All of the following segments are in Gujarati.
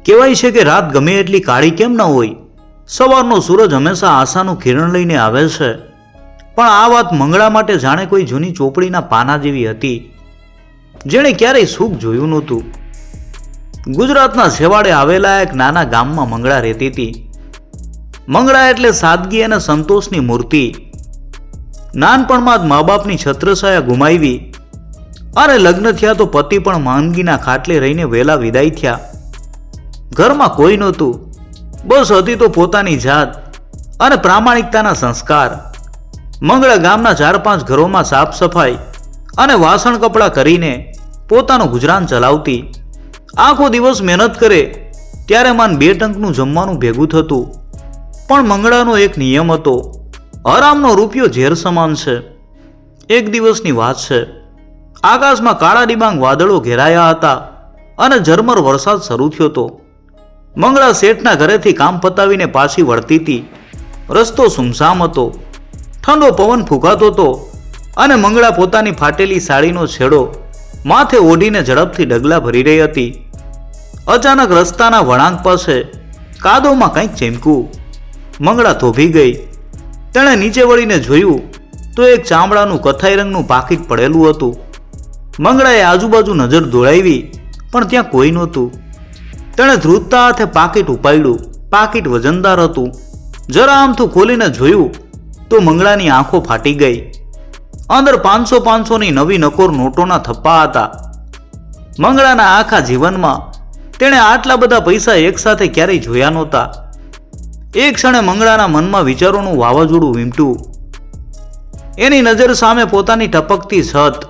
કહેવાય છે કે રાત ગમે એટલી કાળી કેમ ન હોય, સવારનો સૂરજ હંમેશા આશાનું કિરણ લઈને આવે છે. પણ આ વાત મંગળા માટે જાણે કોઈ જૂની ચોપડીના પાના જેવી હતી, જેણે ક્યારેય સુખ જોયું નહોતું. ગુજરાતના છેવાડે આવેલા એક નાના ગામમાં મંગળા રહેતી હતી. મંગળા એટલે સાદગી અને સંતોષની મૂર્તિ. નાનપણમાં જ મા બાપની છત્રછાયા ગુમાવી અને લગ્ન થયા તો પતિ પણ માંદગીના ખાટલે રહીને વહેલા વિદાય થયા. ઘરમાં કોઈ નહોતું, બસ હતી તો પોતાની જાત અને પ્રામાણિકતાના સંસ્કાર. મંગળા ગામના 4-5 ઘરોમાં સાફ સફાઈ અને વાસણ કપડાં કરીને પોતાનું ગુજરાન ચલાવતી. આખો દિવસ મહેનત કરે ત્યારે માન 2 ટંકનું જમવાનું ભેગું થતું. પણ મંગળાનો એક નિયમ હતો, આરામનો રૂપિયો ઝેર સમાન છે. એક દિવસની વાત છે. આકાશમાં કાળા ડિબાંગ વાદળો ઘેરાયા હતા અને ઝરમર વરસાદ શરૂ થયો હતો. મંગળા શેઠના ઘરેથી કામ પતાવીને પાછી વળતી હતી. રસ્તો સુમસામ હતો, ઠંડો પવન ફૂંકાતો હતો અને મંગળા પોતાની ફાટેલી સાડીનો છેડો માથે ઓઢીને ઝડપથી ડગલા ભરી રહી હતી. અચાનક રસ્તાના વળાંક પાસે કાદવમાં કંઈક ચમક્યું. મંગળા થોભી ગઈ. તેણે નીચે વળીને જોયું તો એક ચામડાનું કથાઈ રંગનું પાકીટ પડેલું હતું. મંગળાએ આજુબાજુ નજર દોડાવી પણ ત્યાં કોઈ નહોતું. તેણે ધ્રુજતા હાથે પાકીટ ઉપાડ્યું. પાકીટ વજનદાર હતું. જરા આમથું ખોલીને જોયું તો મંગળાની આંખો ફાટી ગઈ. અંદર 500-500ની નવી નકોર નોટોના થપ્પા હતા. મંગળાના આખા જીવનમાં તેણે આટલા બધા પૈસા એકસાથે ક્યારેય જોયા નહોતા. એક ક્ષણે મંગળાના મનમાં વિચારોનું વાવાઝોડું વીમટ્યું. એની નજર સામે પોતાની ટપકતી છત,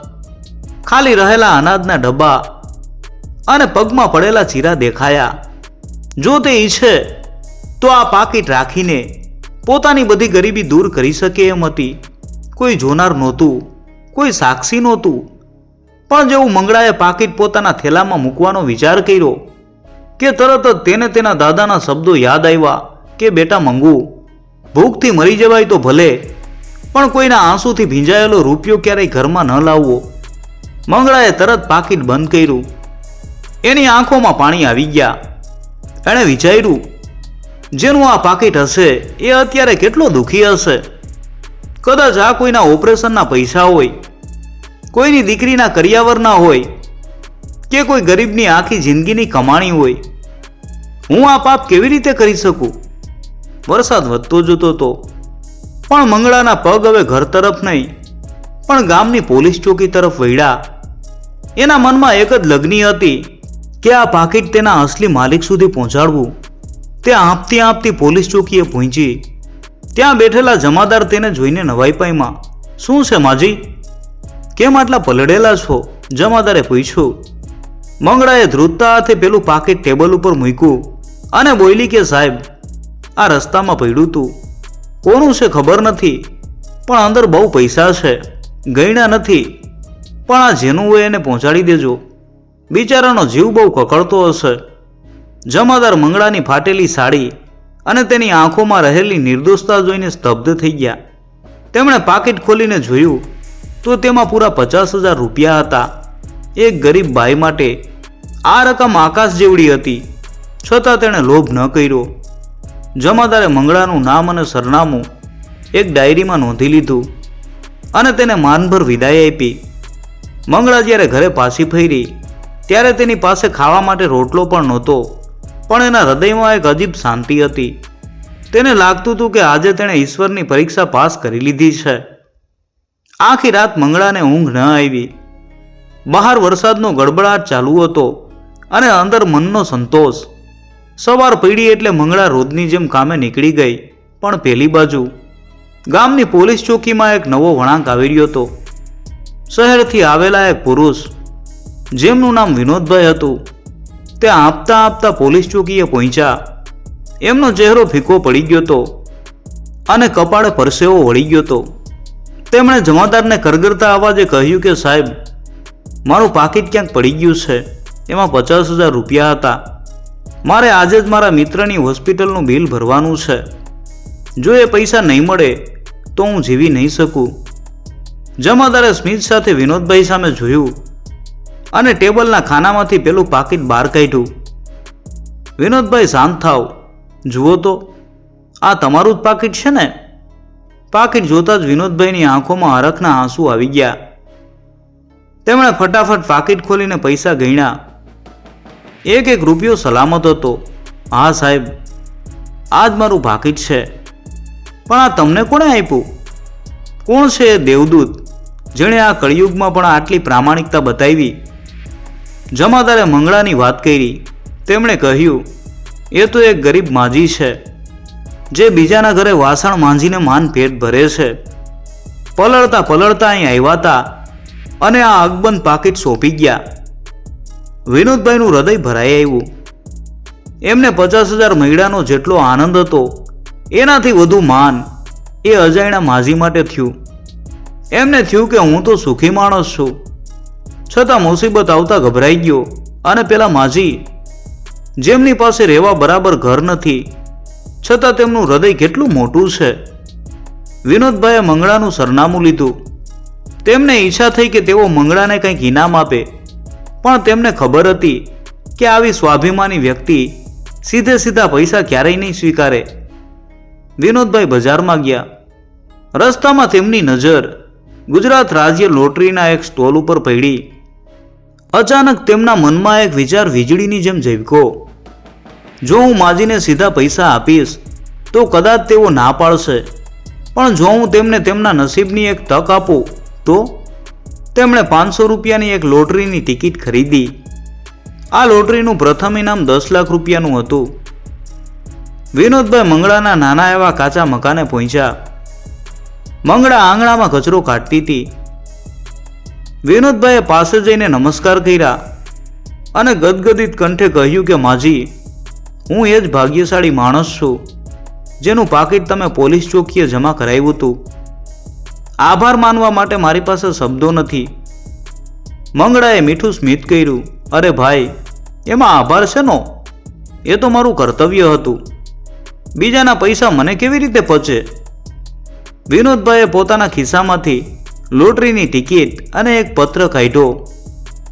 ખાલી રહેલા અનાજના ડબ્બા અને પગમાં પડેલા ચીરા દેખાયા. જો તે ઈચ્છે તો આ પાકીટ રાખીને પોતાની બધી ગરીબી દૂર કરી શકે એમ હતી. કોઈ જોનાર નહોતું, કોઈ સાક્ષી નહોતું. પણ જેવું મંગળાએ પાકીટ પોતાના થેલામાં મૂકવાનો વિચાર કર્યો કે તરત જ તેને તેના દાદાના શબ્દો યાદ આવ્યા કે બેટા મંગુ, ભૂખથી મરી જવાય તો ભલે, પણ કોઈના આંસુથી ભીંજાયેલો રૂપિયો ક્યારેય ઘરમાં ન લાવવો. મંગળાએ તરત પાકીટ બંધ કર્યું. એની આંખોમાં પાણી આવી ગયા. એણે વિચાર્યું, જેનું આ પાકીટ હશે એ અત્યારે કેટલો દુઃખી હશે. કદાચ આ કોઈના ઓપરેશનના પૈસા હોય, કોઈની દીકરીના કરિયાવરના હોય કે કોઈ ગરીબની આખી જિંદગીની કમાણી હોય. હું આ પાપ કેવી રીતે કરી શકું? વરસાદ વધતો જતો હતો, પણ મંગળાના પગ હવે ઘર તરફ નહીં પણ ગામની પોલીસ ચોકી તરફ વળ્યા. એના મનમાં એક જ લગ્ની હતી કે આ પાકીટ તેના અસલી માલિક સુધી પહોંચાડવું. તે આંપતી આંપતી પોલીસ ચોકીએ પહોંચી. ત્યાં બેઠેલા જમાદાર તેને જોઈને નવાઈ પામ્યા. શું છે માજી, કેમ આટલા પલળેલા છો? જમાદારે પૂછ્યું. મંગળાએ ધ્રુજતા હાથે પેલું પાકીટ ટેબલ ઉપર મૂક્યું અને બોલી કે સાહેબ, આ રસ્તામાં પડ્યું હતું. કોનું છે ખબર નથી, પણ અંદર બહુ પૈસા છે, ગયણા નથી. પણ આ જેનું હોય એને પહોંચાડી દેજો. બિચારાનો જીવ બહુ કકળતો હશે. જમાદાર મંગળાની ફાટેલી સાડી અને તેની આંખોમાં રહેલી નિર્દોષતા જોઈને સ્તબ્ધ થઈ ગયા. તેમણે પાકીટ ખોલીને જોયું તો તેમાં પૂરા 50,000 રૂપિયા હતા. એક ગરીબ બાઈ માટે આ રકમ આકાશ જેવડી હતી, છતાં તેણે લોભ ન કર્યો. જમાદારે મંગળાનું નામ અને સરનામું એક ડાયરીમાં નોંધી લીધું અને તેને માનભર વિદાય આપી. મંગળા જ્યારે ઘરે પાછી ફરી ત્યારે તેની પાસે ખાવા માટે રોટલો પણ નહોતો, પણ એના હૃદયમાં એક અજીબ શાંતિ હતી. તેને લાગતું હતું કે આજે તેણે ઈશ્વરની પરીક્ષા પાસ કરી લીધી છે. આખી રાત મંગળાને ઊંઘ ન આવી. બહાર વરસાદનો ગડબડાટ ચાલુ હતો અને અંદર મનનો સંતોષ. સવાર પડી એટલે મંગળા રોજની જેમ કામે નીકળી ગઈ. પણ પેલી બાજુ ગામની પોલીસ ચોકીમાં એક નવો વળાંક આવી રહ્યો હતો. શહેરથી આવેલા એક પુરુષ જેમનું નામ વિનોદભાઈ હતું, તે આંપતા આંપતા પોલીસ ચોકીએ પહોંચ્યા. એમનો ચહેરો ફીકો પડી ગયો હતો અને કપાળે પરસેવો વળી ગયો હતો. તેમણે જમાદારને કરગરતા અવાજે કહ્યું કે સાહેબ, મારું પાકીટ ક્યાંક પડી ગયું છે. એમાં 50,000 રૂપિયા હતા. મારે આજે જ મારા મિત્રની હોસ્પિટલનું બિલ ભરવાનું છે. જો એ પૈસા નહીં મળે તો હું જીવી નહીં શકું. જમાદારે સ્મિત સાથે વિનોદભાઈ સામે જોયું અને ટેબલના ખાનામાંથી પેલું પાકીટ બહાર કાઢ્યું. વિનોદભાઈ શાંત થાવ, જુઓ તો આ તમારું જ પાકીટ છે ને? પાકીટ જોતા જ વિનોદભાઈની આંખોમાં હરખના આંસુ આવી ગયા. તેમણે ફટાફટ પાકીટ ખોલીને પૈસા ગણ્યા. એક એક રૂપિયો સલામત હતો. હા સાહેબ, આ જ મારું પાકીટ છે. પણ આ તમને કોણે આપ્યું? કોણ છે એ દેવદૂત જેણે આ કળિયુગમાં પણ આટલી પ્રામાણિકતા બતાવી? જમાદારે મંગળાની વાત કરી. તેમણે કહ્યું, એ તો એક ગરીબ માજી છે જે બીજાના ઘરે વાસણ માંજીને માન પેટ ભરે છે. પલળતા પલળતા અહીં આવ્યા હતા અને આ અકબંધ પાકીટ સોંપી ગયા. વિનોદભાઈનું હૃદય ભરાઈ આવ્યું. એમને 50,000 મળ્યાનો જેટલો આનંદ હતો એનાથી વધુ માન એ અજાણ્યા માજી માટે થયું. એમને થયું કે હું તો સુખી માણસ છું, છતાં મુસીબત આવતા ગભરાઈ ગયો. અને પેલા માજી જેમની પાસે રહેવા બરાબર ઘર નથી, છતાં તેમનું હૃદય કેટલું મોટું છે. વિનોદભાઈએ મંગળાનું સરનામું લીધું. તેમને ઈચ્છા થઈ કે તેઓ મંગળાને કંઈક ઇનામ આપે, પણ તેમને ખબર હતી કે આવી સ્વાભિમાની વ્યક્તિ સીધે સીધા પૈસા ક્યારેય નહીં સ્વીકારે. વિનોદભાઈ બજારમાં ગયા. રસ્તામાં તેમની નજર ગુજરાત રાજ્ય લોટરીના એક સ્ટોલ ઉપર પડી. અચાનક તેમના મનમાં એક વિચાર વીજળીની જેમ ઝબક્યો. જો હું માજીને સીધા પૈસા આપીશ તો કદાચ તેઓ ના પાડશે, પણ જો હું તેમને તેમના નસીબની એક તક આપું તો? તેમણે 500 રૂપિયાની એક લોટરીની ટિકિટ ખરીદી. આ લોટરીનું પ્રથમ ઇનામ 10 લાખ રૂપિયાનું હતું. વિનોદભાઈ મંગળાના નાના એવા કાચા મકાને પહોંચ્યા. મંગળા આંગણામાં કચરો કાઢતી હતી. વિનોદભાઈએ પાસે જઈને નમસ્કાર કર્યા અને ગદગદિત કંઠે કહ્યું કે માજી, હું એ જ ભાગ્યશાળી માણસ છું જેનું પાકીટ તમે પોલીસ ચોકીએ જમા કરાવ્યું હતું. આભાર માનવા માટે મારી પાસે શબ્દો નથી. મંગળાએ મીઠું સ્મિત કર્યું. અરે ભાઈ, એમાં આભાર શેનો? એ તો મારું કર્તવ્ય હતું. બીજાના પૈસા મને કેવી રીતે પચે? વિનોદભાઈએ પોતાના ખિસ્સામાંથી લોટરીની ટિકિટ અને એક પત્ર કાઢ્યો.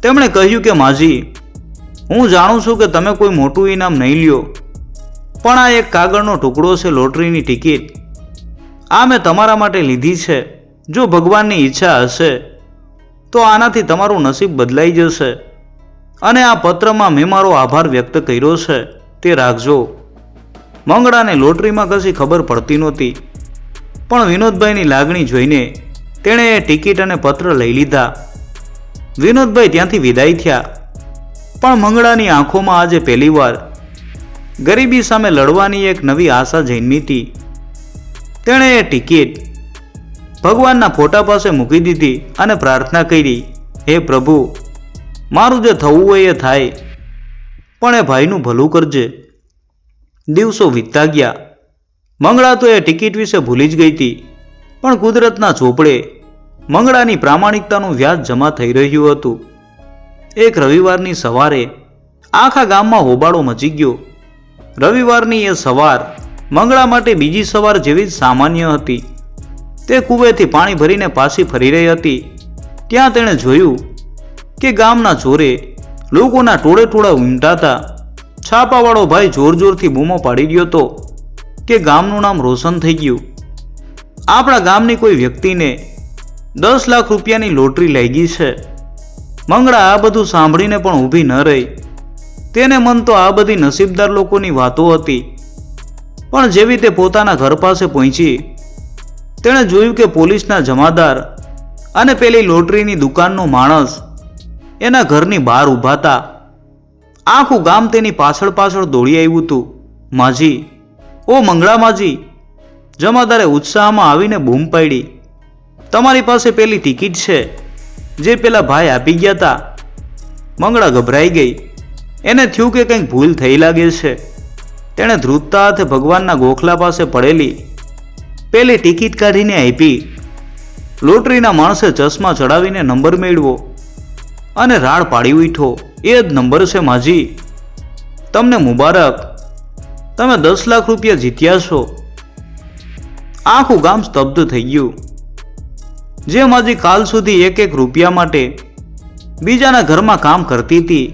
તેમણે કહ્યું કે માજી, હું જાણું છું કે તમે કોઈ મોટું ઇનામ નહીં લ્યો, પણ આ એક કાગળનો ટુકડો છે લોટરીની ટિકિટ. આ મેં તમારા માટે લીધી છે. જો ભગવાનની ઈચ્છા હશે તો આનાથી તમારું નસીબ બદલાઈ જશે. અને આ પત્રમાં મેં મારો આભાર વ્યક્ત કર્યો છે, તે રાખજો. મંગળાને લોટરીમાં કશી ખબર પડતી નહોતી, પણ વિનોદભાઈની લાગણી જોઈને તેણે એ ટિકિટ અને પત્ર લઈ લીધા. વિનોદભાઈ ત્યાંથી વિદાય થયા. પણ મંગળાની આંખોમાં આજે પહેલીવાર ગરીબી સામે લડવાની એક નવી આશા જન્મી હતી. તેણે એ ટિકિટ ભગવાનના ફોટા પાસે મૂકી દીધી અને પ્રાર્થના કરી, હે પ્રભુ, મારું જે થવું હોય એ થાય, પણ એ ભાઈનું ભલું કરજે. દિવસો વીતતા ગયા. મંગળા તો એ ટિકિટ વિશે ભૂલી જ ગઈ હતી, પણ કુદરતના ચોપડે મંગળાની પ્રામાણિકતાનું વ્યાજ જમા થઈ રહ્યું હતું. એક રવિવારની સવારે આખા ગામમાં હોબાળો મચી ગયો. રવિવારની એ સવાર મંગળા માટે બીજી સવાર જેવી જ સામાન્ય હતી. તે કૂવેથી પાણી ભરીને પાછી ફરી રહી હતી. ત્યાં તેણે જોયું કે ગામના ચોરે લોકોના ટોળે ટોળા ઉમટાતા. છાપાવાળો ભાઈ જોર જોરથી બૂમો પાડી રહ્યો હતો કે ગામનું નામ રોશન થઈ ગયું. આપણા ગામની કોઈ વ્યક્તિને 10 લાખ રૂપિયાની લોટરી લાગી છે. મંગળા આ બધું સાંભળીને પણ ઊભી ન રહી. તેને મન તો આ બધી નસીબદાર લોકોની વાતો હતી. પણ જેવી તે પોતાના ઘર પાસે પહોંચી, તેણે જોયું કે પોલીસના જમાદાર અને પેલી લોટરીની દુકાનનો માણસ એના ઘરની બહાર ઊભા હતા. આખું ગામ તેની પાછળ પાછળ દોડી આવ્યું હતું. માજી, ઓ મંગળા માજી! જમાદારે ઉત્સાહમાં આવીને બૂમ પાડી, તમારી પાસે પેલી ટિકિટ છે જે પેલા ભાઈ આપી ગયા હતા. મંગળા ગભરાઈ ગઈ. એને થયું કે કંઈક ભૂલ થઈ લાગે છે. તેણે ધ્રુજતા હાથે ભગવાનના ગોખલા પાસે પડેલી પેલી ટિકિટ કાઢીને આપી. લોટરીના માણસે ચશ્મા ચડાવીને નંબર મેળવ્યો અને રાડ પાડી ઉઠ્યો, એ જ નંબર છે માજી, તમને મુબારક, તમે 10 લાખ રૂપિયા જીત્યા છો. આખું ગામ સ્તબ્ધ થઈ ગયું. જે માજી કાલ સુધી એક એક રૂપિયા માટે બીજાના ઘરમાં કામ કરતી હતી,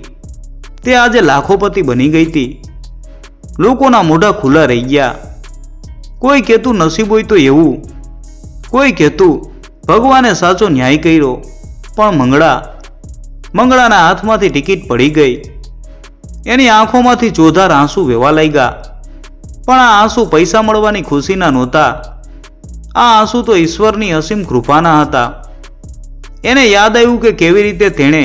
તે આજે લાખોપતિ બની ગઈ હતી. લોકોના મોઢા ખુલ્લા રહી ગયા. કોઈ કહેતું નસીબ હોય તો એવું, કોઈ કહેતું ભગવાને સાચો ન્યાય કર્યો. પણ મંગળાના હાથમાંથી ટિકિટ પડી ગઈ. એની આંખોમાંથી ચોધાર આંસુ વહેવા લાગ્યા. પણ આ આંસુ પૈસા મળવાની ખુશીના નહોતા. આ આંસુ તો ઈશ્વરની અસીમ કૃપાના હતા. એને યાદ આવ્યું કે કેવી રીતે તેણે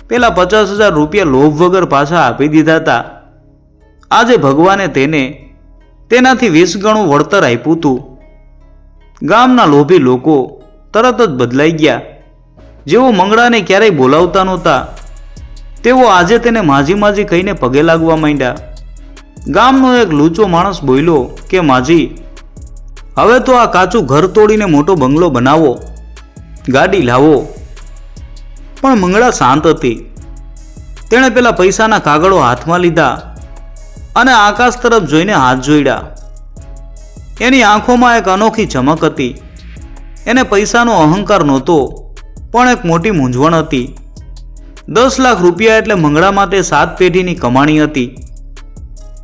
પેલા 50,000 રૂપિયા લોભ વગર પાછા આપી દીધા હતા. આજે ભગવાને તેને તેનાથી 20 ગણું વળતર આપ્યું હતું. ગામના લોભી લોકો તરત જ બદલાઈ ગયા. જેઓ મંગળાને ક્યારેય બોલાવતા નહોતા, તેઓ આજે તેને માજી માજી કહીને પગે લાગવા માંડ્યા. ગામનો એક લૂચો માણસ બોલ્યો કે માજી, હવે તો આ કાચું ઘર તોડીને મોટો બંગલો બનાવો, ગાડી લાવો. પણ મંગળા શાંત હતી. તેણે પેલા પૈસાના કાગળો હાથમાં લીધા અને આકાશ તરફ જોઈને હાથ જોડ્યા. એની આંખોમાં એક અનોખી ચમક હતી. એને પૈસાનો અહંકાર નહોતો, પણ એક મોટી મૂંઝવણ હતી. 10 લાખ રૂપિયા એટલે મંગળા માટે 7 પેઢીની કમાણી હતી.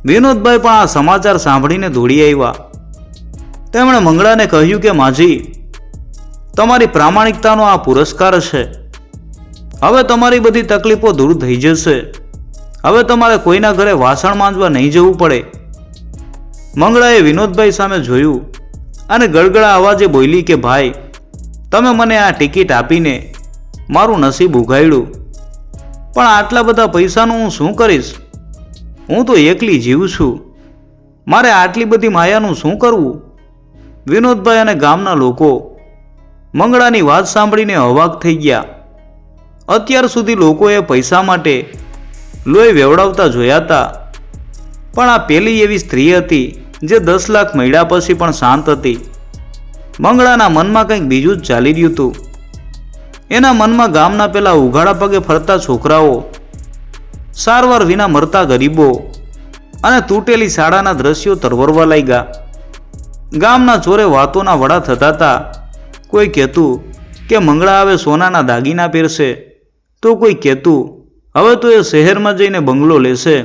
વિનોદભાઈ પણ આ સમાચાર સાંભળીને દોડી આવ્યા. તેમણે મંગળાને કહ્યું કે માજી, તમારી પ્રામાણિકતાનો આ પુરસ્કાર છે. હવે તમારી બધી તકલીફો દૂર થઈ જશે. હવે તમારે કોઈના ઘરે વાસણ માંજવા નહીં જવું પડે. મંગળાએ વિનોદભાઈ સામે જોયું અને ગળગળા અવાજે બોલી કે ભાઈ, તમે મને આ ટિકિટ આપીને મારું નસીબ ઉઘાડ્યું, પણ આટલા બધા પૈસાનું હું શું કરીશ? હું તો એકલી જીવું છું. મારે આટલી બધી માયાનું શું કરવું? વિનોદભાઈ અને ગામના લોકો મંગળાની વાત સાંભળીને અવાક થઈ ગયા. અત્યાર સુધી લોકોએ પૈસા માટે લોહી વેવડાવતા જોયા હતા, પણ આ પેલી એવી સ્ત્રી હતી જે 10 લાખ મળ્યા પછી પણ શાંત હતી. મંગળાના મનમાં કંઈક બીજું જ ચાલી રહ્યું હતું. એના મનમાં ગામના પેલા ઉઘાડા પગે ફરતા છોકરાઓ, સારવાર વિના મરતા ગરીબો અને તૂટેલી શાળાના દ્રશ્યો તરવરવા લાગ્યા. ગામના ચોરે વાતોના વડા થતા હતા. કોઈ કહેતું કે મંગળા હવે સોનાના દાગીના પહેરશે, તો કોઈ કહેતું હવે તો એ શહેરમાં જઈને બંગલો લેશે.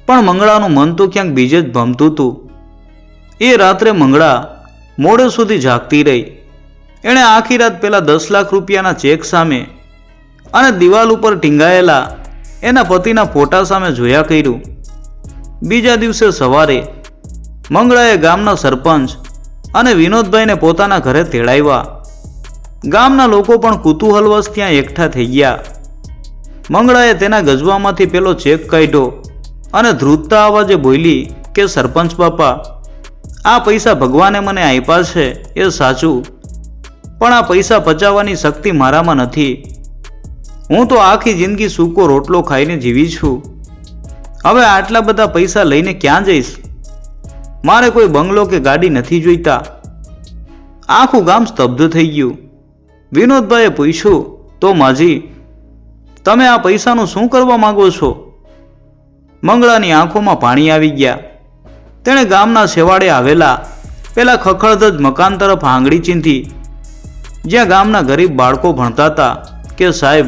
પણ મંગળાનું મન તો ક્યાંક બીજે જ ભમતું હતું. એ રાત્રે મંગળા મોડે સુધી જાગતી રહી. એણે આખી રાત પેલા 10 લાખ રૂપિયાના ચેક સામે અને દિવાલ ઉપર ટીંગાયેલા એના પતિના ફોટા સામે જોયા કર્યું. બીજા દિવસે સવારે મંગળાએ ગામના સરપંચ અને વિનોદભાઈને પોતાના ઘરે તેડાવ્યા. ગામના લોકો પણ કુતૂહલવશ ત્યાં એકઠા થઈ ગયા. મંગળાએ તેના ગજવામાંથી પેલો ચેક કાઢ્યો અને ધ્રુજતા અવાજે બોલી કે સરપંચ બાપા, આ પૈસા ભગવાને મને આપ્યા છે એ સાચું, પણ આ પૈસા પચાવવાની શક્તિ મારામાં નથી. હું તો આખી જિંદગી સૂકો રોટલો ખાઈને જીવી છું. હવે આટલા બધા પૈસા લઈને ક્યાં જઈશ? મારે કોઈ બંગલો કે ગાડી નથી જોઈતા. આખું ગામ સ્તબ્ધ થઈ ગયું. વિનોદભાઈએ પૂછ્યું, તો માજી, તમે આ પૈસાનું શું કરવા માંગો છો? મંગળાની આંખોમાં પાણી આવી ગયા. તેણે ગામના છેવાડે આવેલા પેલા ખખડધજ મકાન તરફ આંગળી ચીંધી, જ્યાં ગામના ગરીબ બાળકો ભણતા હતા, કે સાહેબ,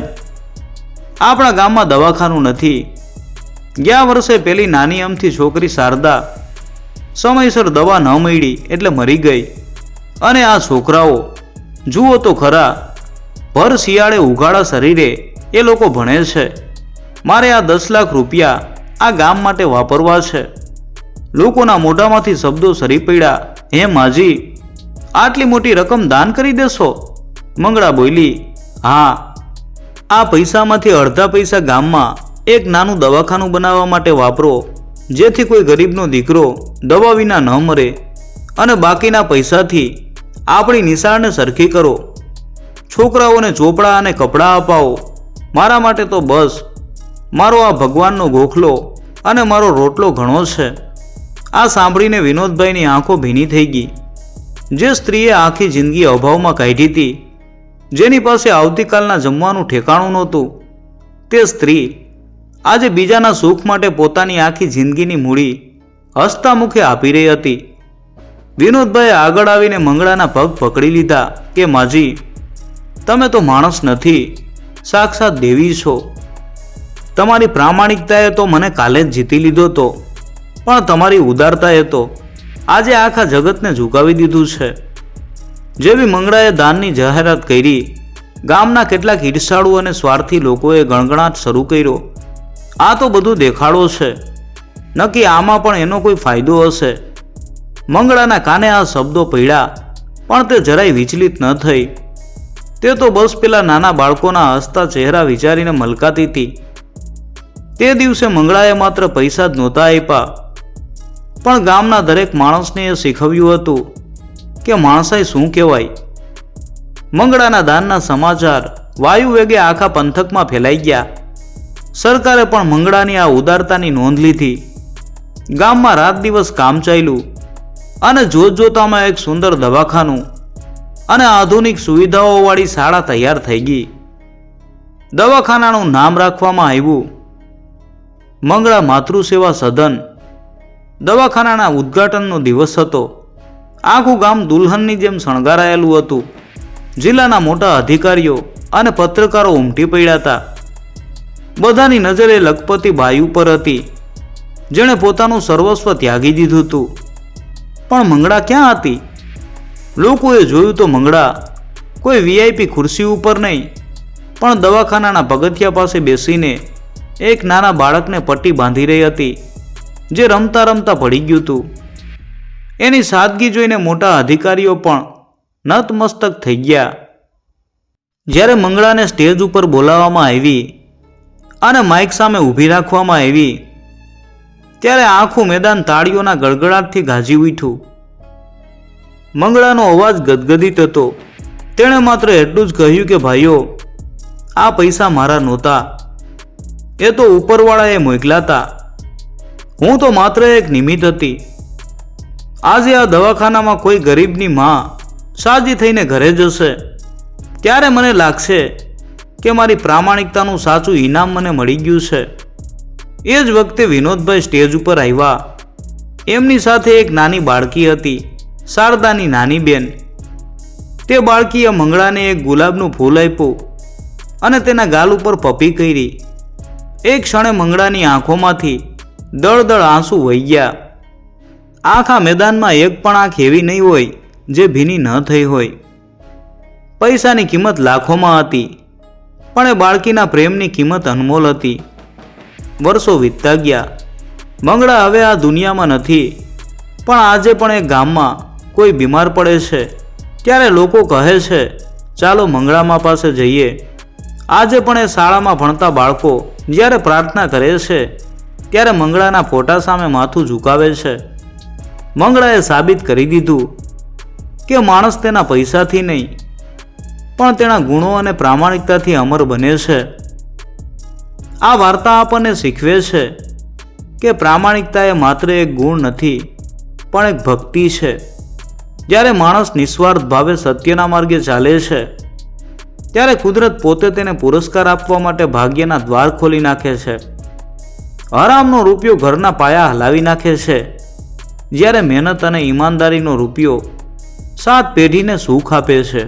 આપણા ગામમાં દવાખાનું નથી. ગયા વર્ષે પેલી નાની અમથી છોકરી શારદા સમયસર દવા ન મળી એટલે મરી ગઈ. અને આ છોકરાઓ જુઓ તો ખરા, ભર શિયાળે ઉઘાડા શરીરે એ લોકો ભણે છે. મારે આ 10 લાખ રૂપિયા આ ગામ માટે વાપરવા છે. લોકોના મોઢામાંથી શબ્દો સરી પડ્યા, હે માજી, આટલી મોટી રકમ દાન કરી દેશો? મંગળા બોલી, હા, આ પૈસામાંથી અડધા પૈસા ગામમાં એક નાનું દવાખાનું બનાવવા માટે વાપરો, જેથી કોઈ ગરીબનો દીકરો દવા વિના ન મરે, અને બાકીના પૈસાથી આપણી નિશાળને સરખી કરો. છોકરાઓને ચોપડા અને કપડાં અપાવો. મારા માટે તો બસ મારો આ ભગવાનનો ગોખલો અને મારો રોટલો ઘણો છે. આ સાંભળીને વિનોદભાઈની આંખો ભીની થઈ ગઈ. જે સ્ત્રીએ આખી જિંદગી અભાવમાં કાઢી હતી, જેની પાસે આવતીકાલના જમવાનું ઠેકાણું નહોતું, તે સ્ત્રી આજે બીજાના સુખ માટે પોતાની આખી જિંદગીની મૂડી હસતા મુખે આપી રહી હતી. વિનોદભાઈએ આગળ આવીને મંગળાના પગ પકડી લીધા કે માજી, તમે તો માણસ નથી, સાક્ષાત દેવી છો. તમારી પ્રામાણિકતાએ તો મને કાલે જ જીતી લીધો તો. પણ તમારી ઉદારતાએ તો આજે આખા જગતને ઝુકાવી દીધું છે. જેવી મંગળાએ દાનની જાહેરાત કરી, ગામના કેટલાક ઈર્ષાળુ અને સ્વાર્થી લોકોએ ગણગણાટ શરૂ કર્યો. આ તો બધું દેખાડો છે, નક્કી આમાં પણ એનો કોઈ ફાયદો હશે. મંગળાના કાને આ શબ્દો પડ્યા, પણ તે જરાય વિચલિત ન થઈ. તે તો બસ પેલા નાના બાળકોના હસતા ચહેરા વિચારીને મલકાતી હતી. તે દિવસે મંગળાએ માત્ર પૈસા જ નહોતા આપ્યા, પણ ગામના દરેક માણસને એ શીખવ્યું હતું કે માણસાઈ શું કહેવાય. મંગળાના દાનના સમાચાર વાયુ વેગે આખા પંથકમાં ફેલાઈ ગયા. સરકારે પણ મંગળાની આ ઉદારતાની નોંધ લીધી. ગામમાં રાત દિવસ કામ ચાલ્યું અને જોતજોતામાં એક સુંદર દવાખાનું અને આધુનિક સુવિધાઓવાળી શાળા તૈયાર થઈ ગઈ. દવાખાનાનું નામ રાખવામાં આવ્યું મંગળા માતૃસેવા સદન. દવાખાનાના ઉદ્ઘાટનનો દિવસ હતો. આખું ગામ દુલ્હનની જેમ શણગારાયેલું હતું. જિલ્લાના મોટા અધિકારીઓ અને પત્રકારો ઉમટી પડ્યા હતા. બધાની નજરે લખપતિ બાઈ ઉપર હતી, જેણે પોતાનું સર્વસ્વ ત્યાગી દીધું હતું. પણ મંગળા ક્યાં હતી? લોકોએ જોયું તો મંગળા કોઈ વીઆઈપી ખુરશી ઉપર નહીં, પણ દવાખાનાના પગથિયા પાસે બેસીને એક નાના બાળકને પટ્ટી બાંધી રહી હતી, જે રમતા રમતા પડી ગયું હતું. એની સાદગી જોઈને મોટા અધિકારીઓ પણ નતમસ્તક થઈ ગયા. જ્યારે મંગળાને સ્ટેજ ઉપર બોલાવવામાં આવી અને માઇક સામે ઊભી રાખવામાં આવી, ત્યારે આખું મેદાન તાળીઓના ગડગડાટથી ગાજી ઉઠ્યું. મંગળાનો અવાજ ગદગદિત હતો. તેણે માત્ર એટલું જ કહ્યું કે ભાઈઓ, આ પૈસા મારા નહોતા, એ તો ઉપરવાળાએ મોકલ્યા હતા. હું તો માત્ર એક નિમિત્ત હતી. આજે આ દવાખાનામાં કોઈ ગરીબની માં સાજી થઈને ઘરે જશે, ત્યારે મને લાગશે કે મારી પ્રામાણિકતાનું સાચું ઇનામ મને મળી ગયું છે. એ જ વખતે વિનોદભાઈ સ્ટેજ ઉપર આવ્યા. એમની સાથે એક નાની બાળકી હતી, શારદાની નાની બેન. તે બાળકીએ મંગળાને એક ગુલાબનું ફૂલ આપ્યું અને તેના ગાલ ઉપર પપ્પી કરી. એક ક્ષણે મંગળાની આંખોમાંથી દળદળ આંસુ વહી ગયા. આખા મેદાનમાં એક પણ આંખ એવી નહીં હોય જે ભીની ન થઈ હોય. પૈસાની કિંમત લાખોમાં હતી, પણ એ બાળકીના પ્રેમની કિંમત અનમોલ હતી. વર્ષો વીતતા ગયા. મંગળા હવે આ દુનિયામાં નથી, પણ આજે પણ એ ગામમાં કોઈ બીમાર પડે છે ત્યારે લોકો કહે છે, ચાલો મંગળામાં પાસે જઈએ. આજે પણ એ શાળામાં ભણતા બાળકો જ્યારે પ્રાર્થના કરે છે ત્યારે મંગળાના ફોટા સામે માથું ઝુકાવે છે. મંગળાએ સાબિત કરી દીધું કે માણસ તેના પૈસાથી નહીં, પણ તેના ગુણો અને પ્રામાણિકતાથી અમર બને છે. આ વાર્તા આપણને શીખવે છે કે પ્રામાણિકતા એ માત્ર એક ગુણ નથી, પણ એક ભક્તિ છે. જ્યારે માણસ નિસ્વાર્થ ભાવે સત્યના માર્ગે ચાલે છે, ત્યારે કુદરત પોતે તેને પુરસ્કાર આપવા માટે ભાગ્યના દ્વાર ખોલી નાખે છે. હરામનો રૂપિયો ઘરના પાયા હલાવી નાખે છે, જ્યારે મહેનત અને ઈમાનદારીનો રૂપિયો 7 પેઢીને સુખ આપે છે.